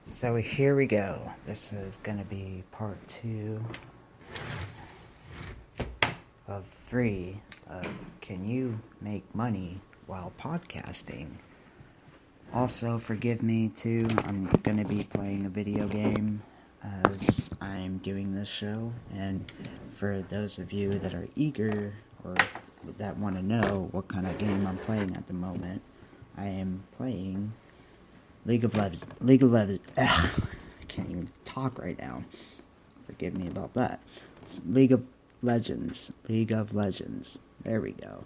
So here we go. This is going to be part 2 of 3 of Can You Make Money While Podcasting? Also, forgive me too, I'm going to be playing a video game as I'm doing this show. And for those of you that are eager or that want to know what kind of game I'm playing at the moment, I am playing League of Legends. I can't even talk right now. Forgive me about that. It's League of Legends. There we go.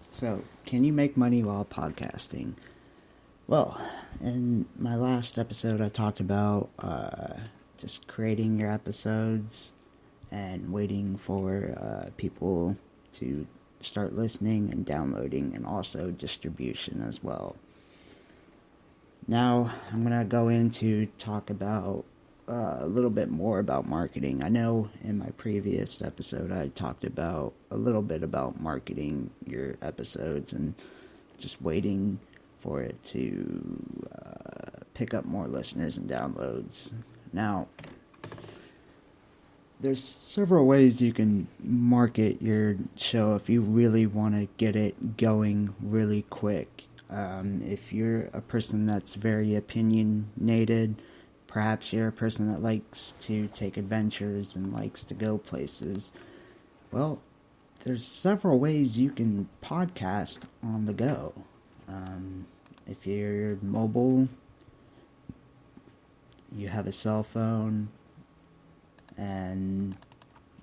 So, can you make money while podcasting? Well, in my last episode, I talked about just creating your episodes and waiting for people to start listening and downloading, and also distribution as well. Now I'm going to go into talk about a little bit more about marketing. I know in my previous episode I talked about a little bit about marketing your episodes and just waiting for it to pick up more listeners and downloads. Now, there's several ways you can market your show if you really want to get it going really quick. If you're a person that's very opinionated, perhaps you're a person that likes to take adventures and likes to go places, well, there's several ways you can podcast on the go. If you're mobile, you have a cell phone, and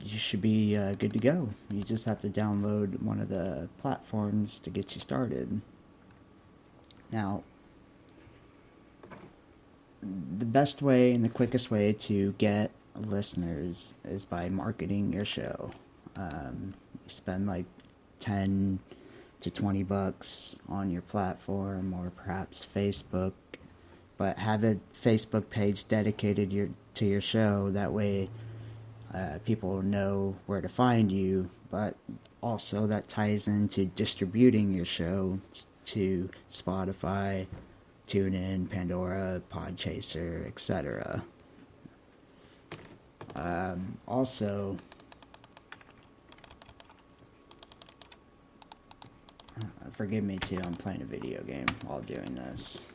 you should be good to go. You just have to download one of the platforms to get you started. Now, the best way and the quickest way to get listeners is by marketing your show. You spend like 10 to 20 bucks on your platform or perhaps Facebook, but have a Facebook page dedicated to your show. That way people know where to find you, but also that ties into distributing your show to Spotify, TuneIn, Pandora, Podchaser, etc. Also, forgive me too, I'm playing a video game while doing this.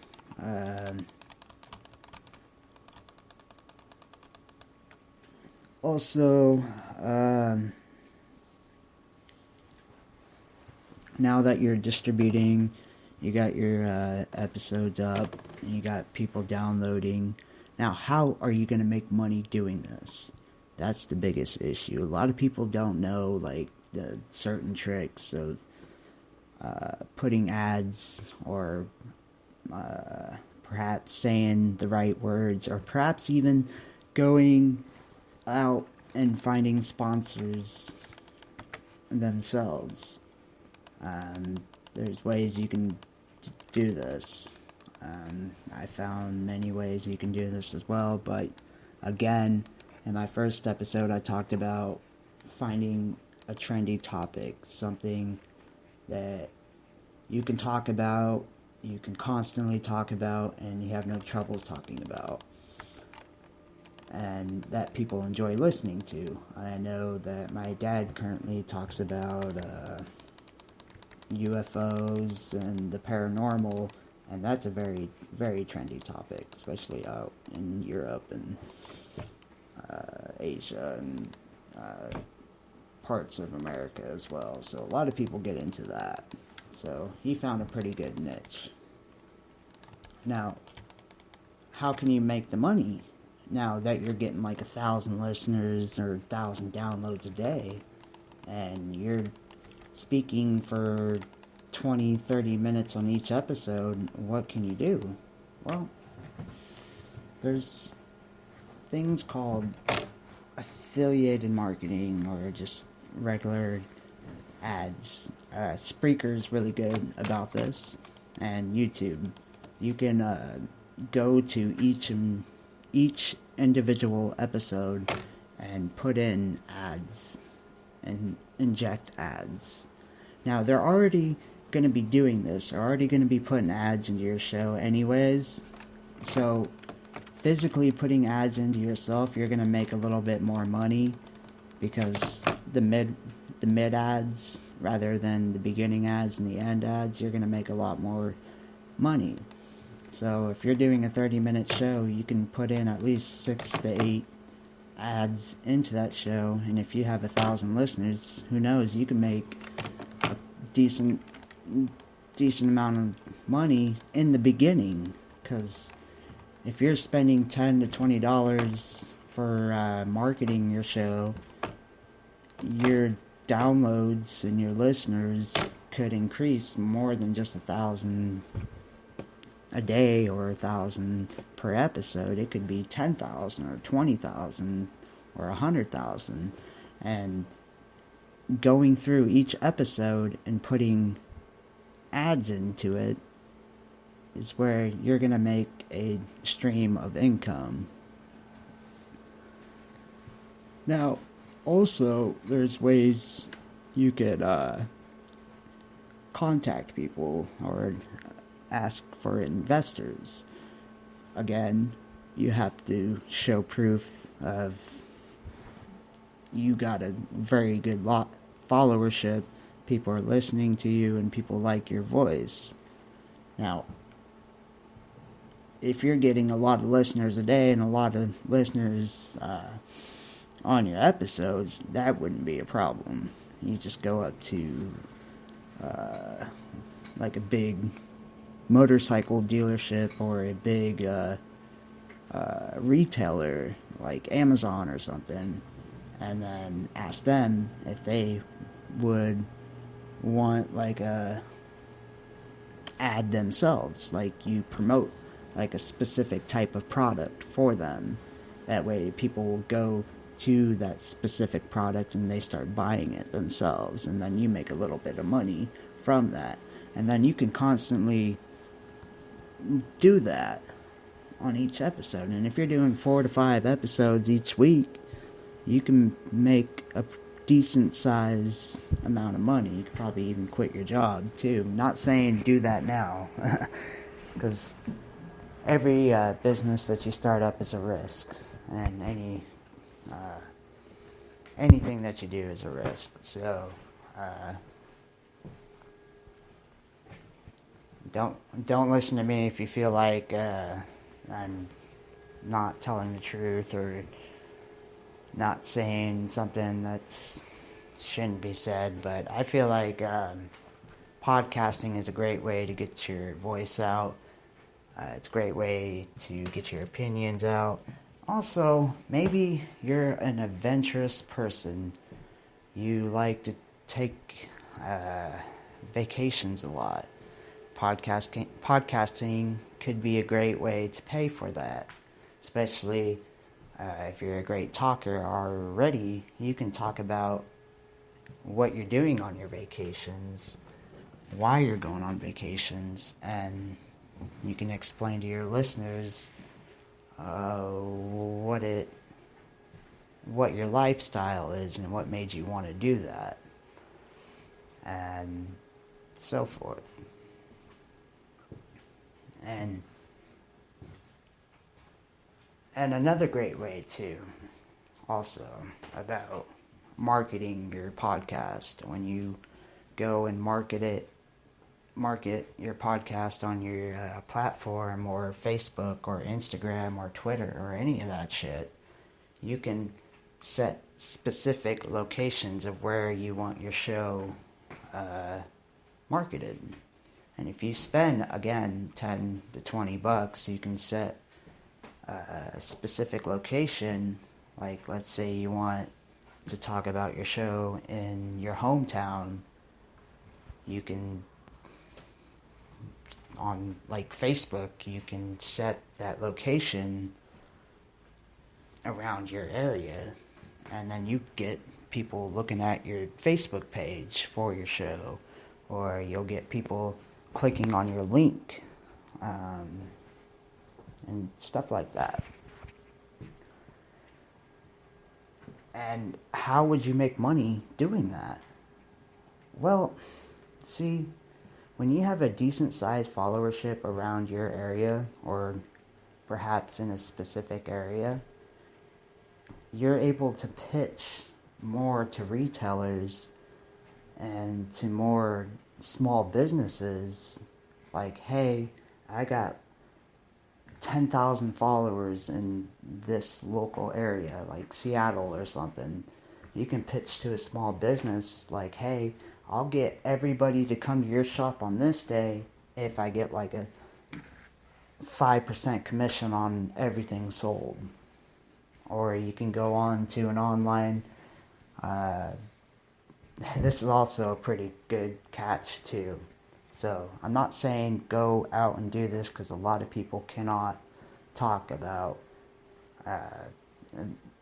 Also, now that you're distributing, you got your episodes up, and you got people downloading. Now, how are you going to make money doing this? That's the biggest issue. A lot of people don't know, like, the certain tricks of putting ads, or perhaps saying the right words, or perhaps even going out and finding sponsors themselves. There's ways you can do this. I found many ways you can do this as well, but again, in my first episode I talked about finding a trendy topic, something that you can talk about, you can constantly talk about, and you have no troubles talking about, and that people enjoy listening to. I know that my dad currently talks about UFOs and the paranormal, and that's a very, very trendy topic, especially out in Europe and Asia and parts of America as well. So a lot of people get into that. So he found a pretty good niche. Now, how can you make the money now that you're getting like 1,000 listeners or 1,000 downloads a day, and you're speaking for 20-30 minutes on each episode? What can you do? Well, there's things called affiliated marketing or just regular ads. Spreaker's really good about this, and YouTube. You can go to each individual episode and put in ads and inject ads. Now, they're already going to be doing this are already going to be putting ads into your show anyways. So physically putting ads into yourself, you're going to make a little bit more money because the mid ads rather than the beginning ads and the end ads, you're going to make a lot more money. So if you're doing a 30-minute show, you can put in at least 6 to 8 ads into that show, and if you have 1,000 listeners, who knows, you can make a decent amount of money in the beginning. Because if you're spending $10 to $20 for marketing your show, your downloads and your listeners could increase more than just 1,000 a day or 1,000 per episode. It could be 10,000 or 20,000 or 100,000. And going through each episode and putting ads into it is where you're going to make a stream of income. Now, also, there's ways you could contact people or ask for investors. Again, you have to show proof of you got a very good followership, people are listening to you, and people like your voice. Now, if you're getting a lot of listeners a day and a lot of listeners on your episodes, that wouldn't be a problem. You just go up to like a big motorcycle dealership or a big retailer like Amazon or something, and then ask them if they would want like a ad themselves, like you promote like a specific type of product for them. That way people will go to that specific product and they start buying it themselves, and then you make a little bit of money from that. And then you can constantly do that on each episode. And if you're doing 4 to 5 episodes each week, you can make a decent size amount of money. You could probably even quit your job too. I'm not saying do that now, because every business that you start up is a risk, and anything that you do is a risk. So don't listen to me if you feel like I'm not telling the truth or not saying something that shouldn't be said. But I feel like podcasting is a great way to get your voice out. It's a great way to get your opinions out. Also, maybe you're an adventurous person. You like to take vacations a lot. Podcasting could be a great way to pay for that. Especially if you're a great talker already, you can talk about what you're doing on your vacations, why you're going on vacations, and you can explain to your listeners what your lifestyle is and what made you want to do that, and so forth. And another great way too, also, about marketing your podcast, when you go and market your podcast on your platform, or Facebook or Instagram or Twitter or any of that shit, you can set specific locations of where you want your show marketed. And if you spend, again, $10 to $20, you can set a specific location. Like, let's say you want to talk about your show in your hometown. You can, on like Facebook, you can set that location around your area, and then you get people looking at your Facebook page for your show, or you'll get people clicking on your link, and stuff like that. And how would you make money doing that? Well, see, when you have a decent sized followership around your area, or perhaps in a specific area, you're able to pitch more to retailers and to more small businesses, like, hey, I got 10,000 followers in this local area, like Seattle or something. You can pitch to a small business like, hey, I'll get everybody to come to your shop on this day if I get like a 5% commission on everything sold. Or you can go on to an online, this is also a pretty good catch too. So I'm not saying go out and do this, because a lot of people cannot talk about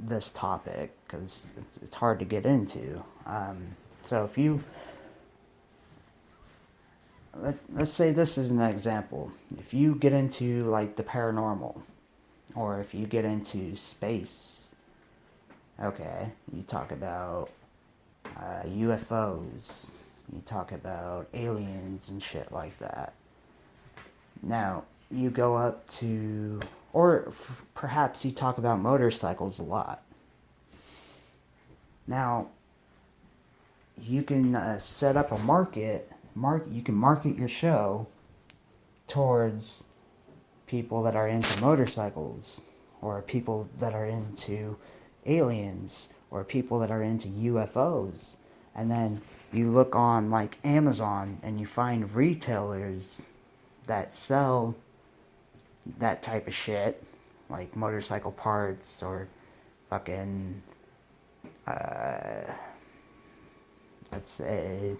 this topic because it's hard to get into. So if you, let's say this is an example. If you get into like the paranormal, or if you get into space, okay, you talk about UFOs, you talk about aliens and shit like that. Now, you go up to, or perhaps you talk about motorcycles a lot. Now, you can set up a you can market your show towards people that are into motorcycles, or people that are into aliens, or people that are into UFOs. And then you look on like Amazon and you find retailers that sell that type of shit, like motorcycle parts, or fucking let's say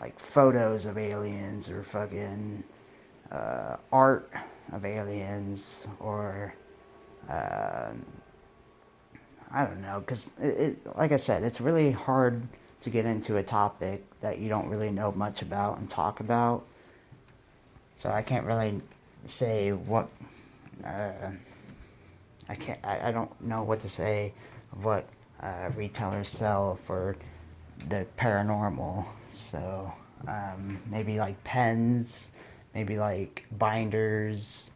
like photos of aliens, or fucking art of aliens, or I don't know, because like I said, it's really hard to get into a topic that you don't really know much about and talk about. So I can't really say what I don't know what to say of what retailers sell for the paranormal. So maybe like pens, maybe like binders,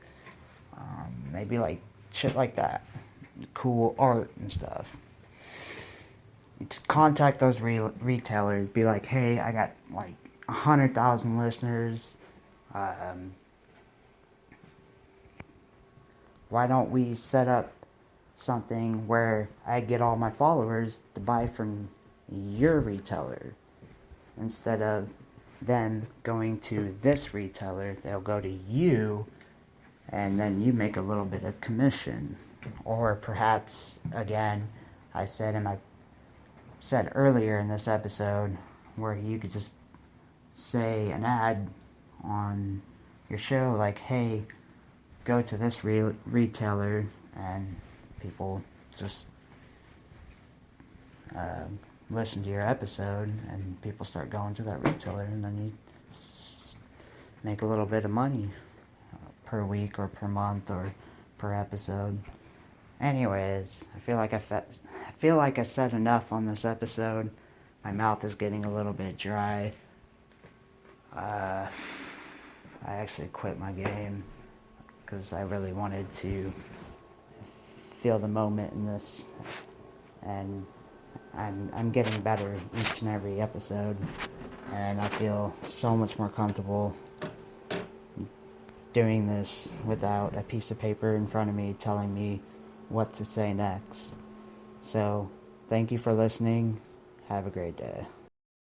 maybe like shit like that, cool art and stuff. You just contact those retailers, be like, hey, I got like 100,000 listeners. Why don't we set up something where I get all my followers to buy from your retailer? Instead of them going to this retailer, they'll go to you, and then you make a little bit of commission. Or perhaps, again, I said earlier in this episode, where you could just say an ad on your show like, hey, go to this retailer, and people just listen to your episode, and people start going to that retailer, and then you make a little bit of money per week, or per month, or per episode. Anyways, I feel like I said enough on this episode. My mouth is getting a little bit dry. I actually quit my game because I really wanted to feel the moment in this, and I'm getting better each and every episode, and I feel so much more comfortable doing this without a piece of paper in front of me telling me what to say next. So, thank you for listening. Have a great day.